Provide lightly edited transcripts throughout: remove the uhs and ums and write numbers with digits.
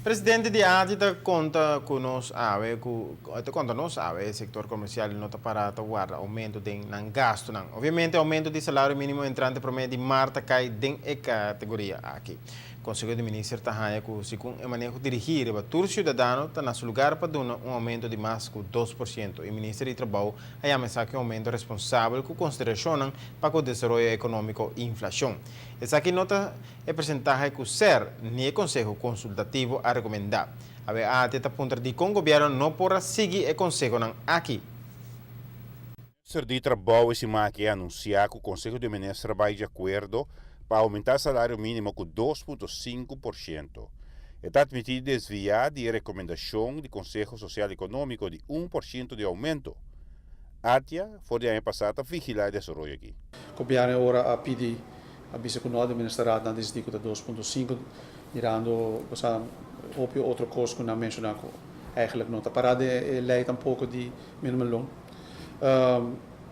Presidente de ATI conta conosco, conta nós, o setor comercial não está parado a guardar aumento de gasto. Obviamente, aumento de salário mínimo entrante promete Marta cai em categoria aqui. O Conselho de Ministros está segundo o manejo dirigir para todo cidadão está no lugar para dar aumento de mais que 2%. O Ministério do Trabalho a ameaçar que aumento responsável com consideração para o desenvolvimento econômico e inflação. Essa aqui nota é percentagem que o SER nem o Conselho Consultativo a recomendar. A ATI aponta de que o governo não poderá seguir o Conselho aqui. O Ministério do Trabalho e anunciar que o Conselho de Ministros vai de acordo para aumentar o salário mínimo com 2,5%. Está admitido desviar de recomendação do Conselho Social e Econômico de 1% de aumento. ATIA foi de ano passado a vigilar o desenvolvimento aqui. O governo agora a pedir a vice-conselho do Ministério da Distrito de 2,5%, mirando outro coisa que não mencionar eigenlijk não está parado é lei tampouco de mínimo longo.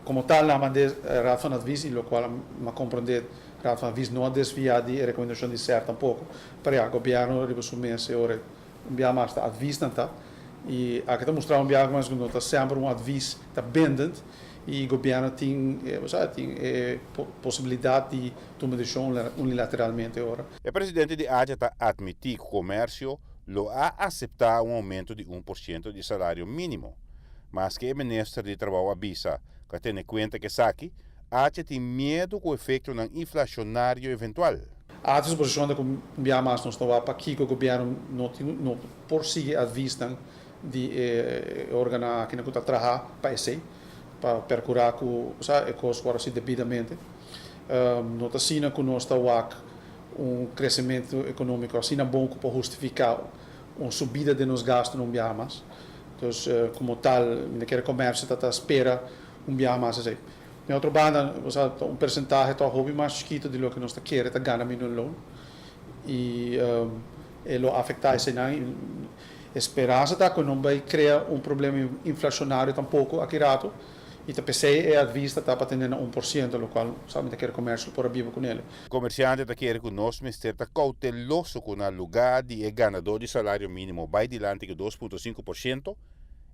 Como tal, na raad van advies, in qual ma compreender raad van advies não desviar de recomendação de SER tampouco, para o governo resume se ora enviar mais advies nanta e aqui está mostrando enviar mais que nota sempre advies está bindend e o governo tem possibilidade de tomar decisão unilateralmente ora. O presidente de ATIA está admitir que o comércio lo a aceitar aumento de 1% de salário mínimo, mas que o Ministério do Trabalho avisa que tendo em conta que aqui ATIA tem medo com o efeito inflacionário eventual. A disposição de enviar mais nós estamos para que o governo não persiga a vista de órgão que não está trabalhando para esse para percurar com os coisas devidamente. Não está sendo que nós estamos crescimento econômico assim bom para justificar uma subida de nos gastos não enviar mais. Então, como tal, naquele comércio está à espera enviar mais assim. Em outra banda, percentagem está hobby mais chiquito de lo que nós queremos, está ganhando menos loan e ele afeta isso não. Esperança está que não vai criar problema inflacionário tampouco aqui rato. E a PCE é a vista está para ter 1%, o qual sabe que o comércio por vivo com ele. O comerciante está querendo que o nosso ministério está cauteloso com o lugar de ganador de salário mínimo vai dilante que 2,5%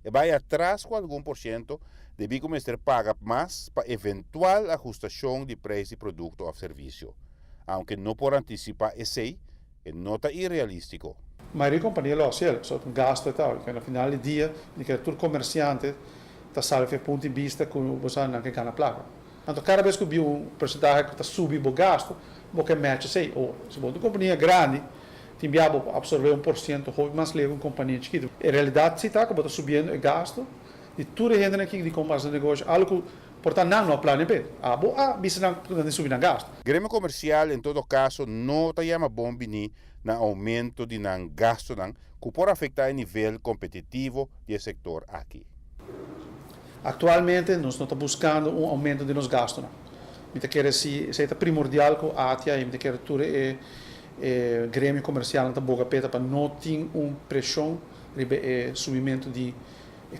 e vai atrás com algum por cento, devido que o ministério paga mais para eventual ajustação de preço de produto ou serviço. Aunque não por anticipar esse, é nota irrealístico. A maioria da companhia lo faz, só um gasto e tal, que no final do dia, que todo comerciante está salvo do ponto de vista que você não quer ganhar placa. Então, cada vez que eu vi percentagem que está subindo o gasto, você match sei, ou se você companhia grande, tem que absorver 1%, ou mais leve uma companhia chiquita. Em realidade, se está que está subindo o gasto, de tudo a gente aqui de comércio de negócio, algo portanto não plano B. Bisa não subir o gasto. Grêmio comercial, em todo caso, não está chama bom bini na aumento de gasto que pode afetar o nível competitivo do setor aqui. Atualmente, nós não estamos buscando um aumento de nos gastos. Não quer se é primordial que a ATIA e quer tudo o grêmio comercial não está boa peta para não ter uma pressão de subimento de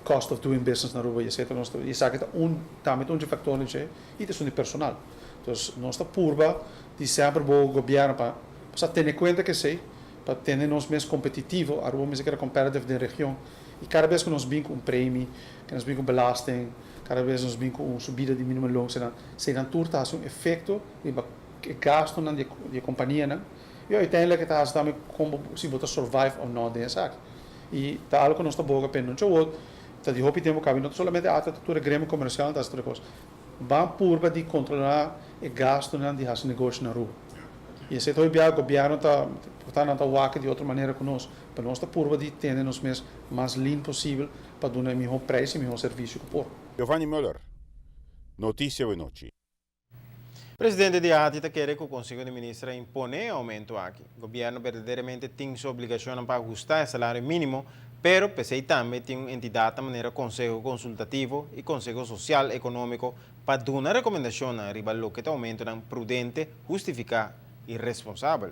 cost of doing business na rua, etc. E isso aqui também de fatores e isso de personal. Então, nós estamos curva de sempre o governo para ter em conta que sei para ter nós mais competitivo, a rua mais que competitive da região. E cada vez que nós vimos prêmio, que nós vimos belasting, cada vez nós vimos uma subida de mínimo longo, se não turta um efeito de gasto na de companhia, né? E uiteindelijk está também como se você survive ou não dessa aqui. E tá algo que nós estamos boa pena, não outro. Tá de roupa tempo cabe não somente a tudo grêmio comercial, tá outra coisa. Vamos por de controlar o gasto na de fazer negócio na rua. E esse o governo está portanto está de outra maneira conosco, para nós está por de ter nos mês mais limpo possível para dar o melhor preço e o melhor serviço que por. Giovanni Müller, Notícia de Noite. Presidente de ATI quer que o Conselho de Ministros impone aumento aqui. O governo verdadeiramente tem sua obrigação para ajustar o salário mínimo, pero o PCI também tem uma entidade de maneira Conselho Consultativo e Conselho Social e Econômico para dar uma recomendação a rival que aumento prudente, justificar e responsável.